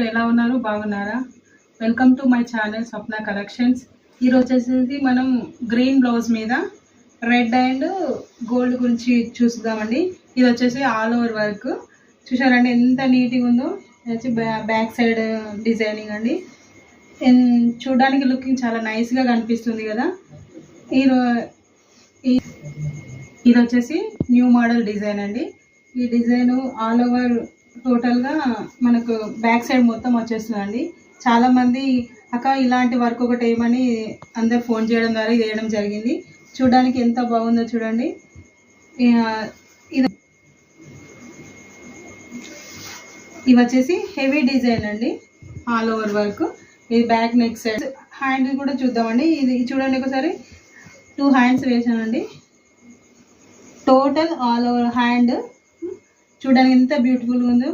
ఎలా ఉన్నారు? బాగున్నారా? Welcome to my channel Swapna collections. ఈరోజు వచ్చేసి మనం గ్రీన్ బ్లౌజ్ మీద రెడ్ అండ్ గోల్డ్ గురించి చూద్దామండి. ఇది వచ్చేసి ఆల్ ఓవర్ వర్క్ చూసారండి, ఎంత నీట్గా ఉందో. వచ్చి బ్యాక్ సైడ్ డిజైనింగ్ అండి. చూడడానికి లుకింగ్ చాలా నైస్గా కనిపిస్తుంది కదా. ఇది వచ్చేసి న్యూ మోడల్ డిజైన్ అండి. ఈ డిజైన్ ఆల్ ఓవర్ టోటల్గా మనకు బ్యాక్ సైడ్ మొత్తం వచ్చేస్తుందండి. చాలామంది అక్క ఇలాంటి వర్క్ ఒకటి ఏమని అందరు ఫోన్ చేయడం ద్వారా ఇది వేయడం జరిగింది. చూడడానికి ఎంత బాగుందో చూడండి. ఇవి వచ్చేసి హెవీ డిజైన్ అండి, ఆల్ ఓవర్ వర్క్. ఇది బ్యాక్ నెక్ సైడ్. హ్యాండ్ కూడా చూద్దామండి. ఇది చూడండి ఒకసారి. 2 హ్యాండ్స్ వేసానండి. టోటల్ ఆల్ ఓవర్ హ్యాండ్ చూడడానికి ఎంత బ్యూటిఫుల్గా ఉందో.